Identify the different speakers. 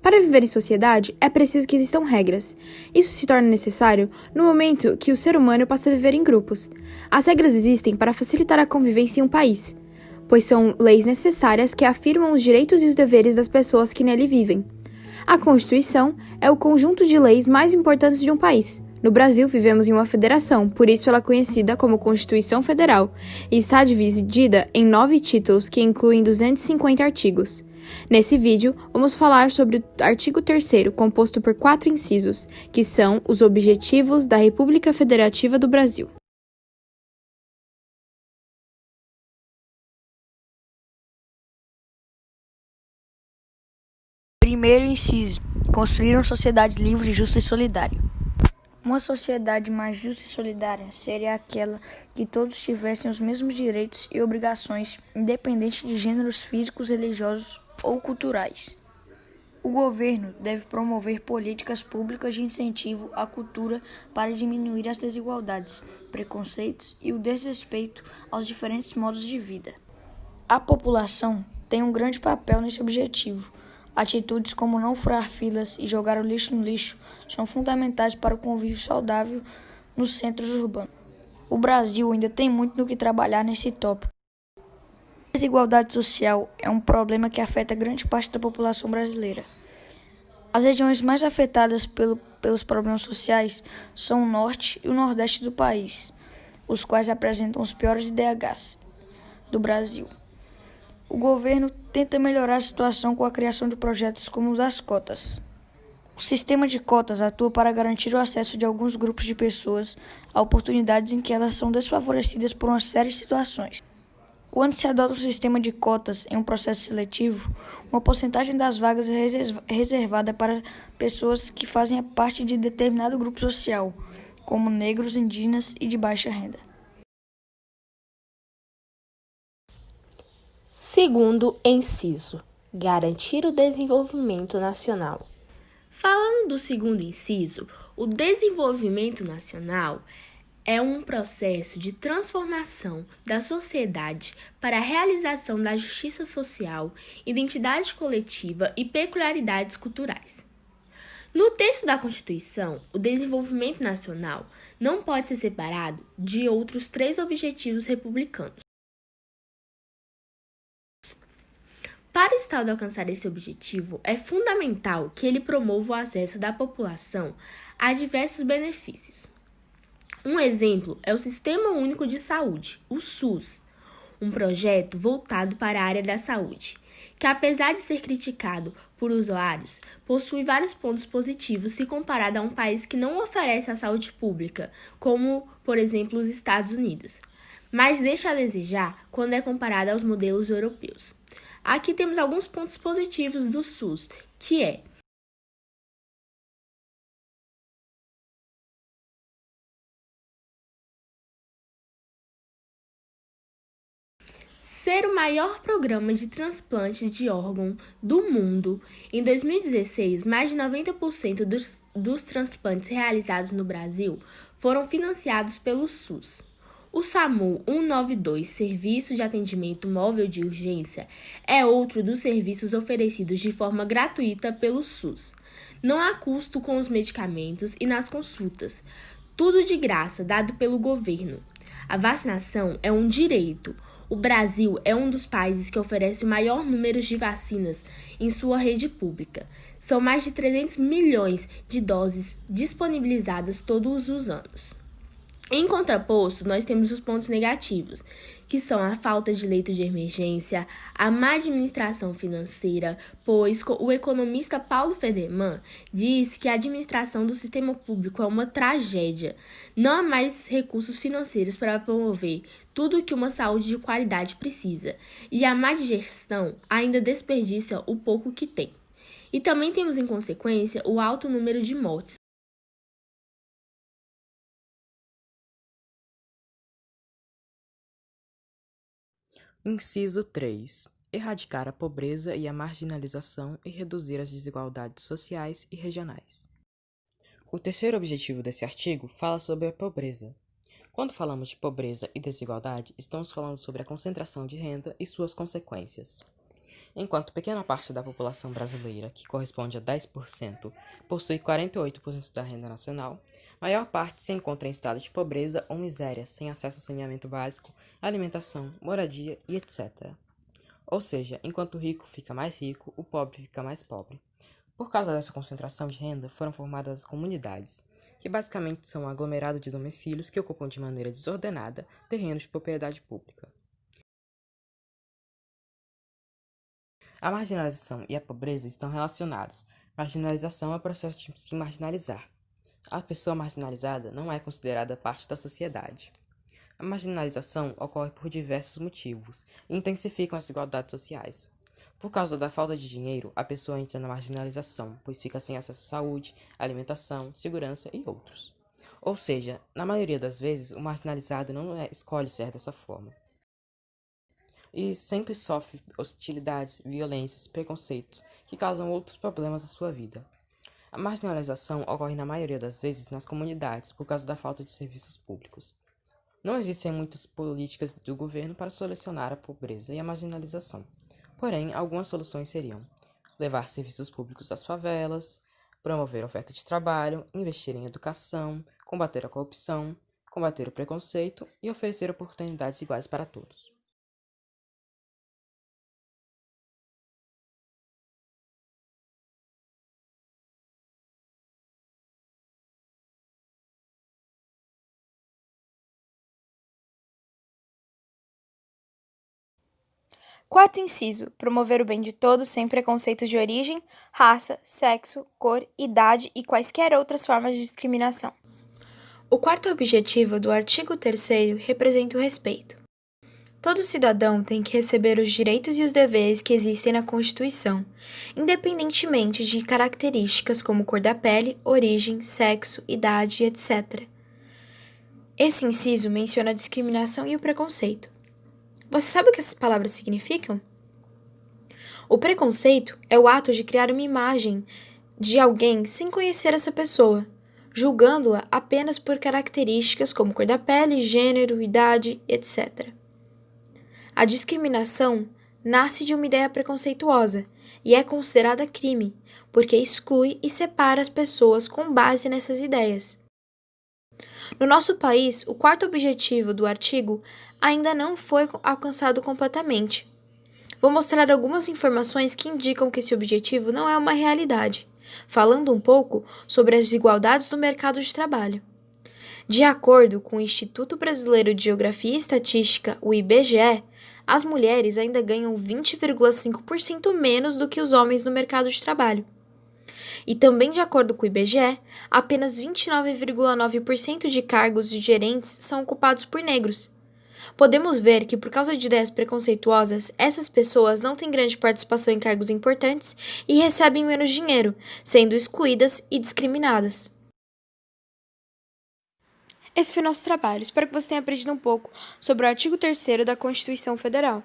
Speaker 1: Para viver em sociedade, é preciso que existam regras. Isso se torna necessário no momento que o ser humano passa a viver em grupos. As regras existem para facilitar a convivência em um país, pois são leis necessárias que afirmam os direitos e os deveres das pessoas que nele vivem. A Constituição é o conjunto de leis mais importantes de um país. No Brasil, vivemos em uma federação, por isso ela é conhecida como Constituição Federal, e está dividida em 9 títulos que incluem 250 artigos. Nesse vídeo, vamos falar sobre o artigo 3º, composto por 4 incisos, que são os Objetivos da República Federativa do Brasil.
Speaker 2: Primeiro inciso: construir uma sociedade livre, justa e solidária. Uma sociedade mais justa e solidária seria aquela que todos tivessem os mesmos direitos e obrigações, independente de gêneros físicos, religiosos ou culturais. O governo deve promover políticas públicas de incentivo à cultura para diminuir as desigualdades, preconceitos e o desrespeito aos diferentes modos de vida. A população tem um grande papel nesse objetivo. Atitudes como não furar filas e jogar o lixo no lixo são fundamentais para o convívio saudável nos centros urbanos. O Brasil ainda tem muito no que trabalhar nesse tópico. A desigualdade social é um problema que afeta grande parte da população brasileira. As regiões mais afetadas pelos problemas sociais são o norte e o nordeste do país, os quais apresentam os piores IDHs do Brasil. O governo tenta melhorar a situação com a criação de projetos como o das cotas. O sistema de cotas atua para garantir o acesso de alguns grupos de pessoas a oportunidades em que elas são desfavorecidas por uma série de situações. Quando se adota o sistema de cotas em um processo seletivo, uma porcentagem das vagas é reservada para pessoas que fazem parte de determinado grupo social, como negros, indígenas e de baixa renda.
Speaker 3: Segundo inciso: garantir o desenvolvimento nacional. Falando do segundo inciso, o desenvolvimento nacional é um processo de transformação da sociedade para a realização da justiça social, identidade coletiva e peculiaridades culturais. No texto da Constituição, o desenvolvimento nacional não pode ser separado de outros 3 objetivos republicanos. Para o Estado alcançar esse objetivo, é fundamental que ele promova o acesso da população a diversos benefícios. Um exemplo é o Sistema Único de Saúde, o SUS, um projeto voltado para a área da saúde, que apesar de ser criticado por usuários, possui vários pontos positivos se comparado a um país que não oferece a saúde pública, como, por exemplo, os Estados Unidos, mas deixa a desejar quando é comparado aos modelos europeus. Aqui temos alguns pontos positivos do SUS, que é: ser o maior programa de transplante de órgão do mundo. Em 2016, mais de 90% dos transplantes realizados no Brasil foram financiados pelo SUS. O SAMU 192, Serviço de Atendimento Móvel de Urgência, é outro dos serviços oferecidos de forma gratuita pelo SUS. Não há custo com os medicamentos e nas consultas. Tudo de graça, dado pelo governo. A vacinação é um direito. O Brasil é um dos países que oferece o maior número de vacinas em sua rede pública. São mais de 300 milhões de doses disponibilizadas todos os anos. Em contraposto, nós temos os pontos negativos, que são a falta de leito de emergência, a má administração financeira, pois o economista Paulo Federman diz que a administração do sistema público é uma tragédia. Não há mais recursos financeiros para promover tudo o que uma saúde de qualidade precisa, e a má gestão ainda desperdiça o pouco que tem. E também temos, em consequência, o alto número de mortes.
Speaker 4: Inciso 3. Erradicar a pobreza e a marginalização e reduzir as desigualdades sociais e regionais. O terceiro objetivo desse artigo fala sobre a pobreza. Quando falamos de pobreza e desigualdade, estamos falando sobre a concentração de renda e suas consequências. Enquanto pequena parte da população brasileira, que corresponde a 10%, possui 48% da renda nacional, maior parte se encontra em estado de pobreza ou miséria, sem acesso ao saneamento básico, alimentação, moradia e etc. Ou seja, enquanto o rico fica mais rico, o pobre fica mais pobre. Por causa dessa concentração de renda, foram formadas as comunidades, que basicamente são um aglomerado de domicílios que ocupam de maneira desordenada terrenos de propriedade pública. A marginalização e a pobreza estão relacionados. Marginalização é o processo de se marginalizar. A pessoa marginalizada não é considerada parte da sociedade. A marginalização ocorre por diversos motivos e intensificam as desigualdades sociais. Por causa da falta de dinheiro, a pessoa entra na marginalização, pois fica sem acesso à saúde, alimentação, segurança e outros. Ou seja, na maioria das vezes, o marginalizado não escolhe ser dessa forma. E sempre sofre hostilidades, violências, preconceitos, que causam outros problemas na sua vida. A marginalização ocorre na maioria das vezes nas comunidades, por causa da falta de serviços públicos. Não existem muitas políticas do governo para solucionar a pobreza e a marginalização. Porém, algumas soluções seriam levar serviços públicos às favelas, promover a oferta de trabalho, investir em educação, combater a corrupção, combater o preconceito e oferecer oportunidades iguais para todos.
Speaker 1: Quarto inciso: promover o bem de todos sem preconceito de origem, raça, sexo, cor, idade e quaisquer outras formas de discriminação. O quarto objetivo do artigo 3º representa o respeito. Todo cidadão tem que receber os direitos e os deveres que existem na Constituição, independentemente de características como cor da pele, origem, sexo, idade, etc. Esse inciso menciona a discriminação e o preconceito. Você sabe o que essas palavras significam? O preconceito é o ato de criar uma imagem de alguém sem conhecer essa pessoa, julgando-a apenas por características como cor da pele, gênero, idade, etc. A discriminação nasce de uma ideia preconceituosa e é considerada crime, porque exclui e separa as pessoas com base nessas ideias. No nosso país, o quarto objetivo do artigo ainda não foi alcançado completamente. Vou mostrar algumas informações que indicam que esse objetivo não é uma realidade, falando um pouco sobre as desigualdades do mercado de trabalho. De acordo com o Instituto Brasileiro de Geografia e Estatística, o IBGE, as mulheres ainda ganham 20,5% menos do que os homens no mercado de trabalho. E também de acordo com o IBGE, apenas 29,9% de cargos de gerentes são ocupados por negros. Podemos ver que, por causa de ideias preconceituosas, essas pessoas não têm grande participação em cargos importantes e recebem menos dinheiro, sendo excluídas e discriminadas. Esse foi o nosso trabalho. Espero que você tenha aprendido um pouco sobre o artigo 3º da Constituição Federal.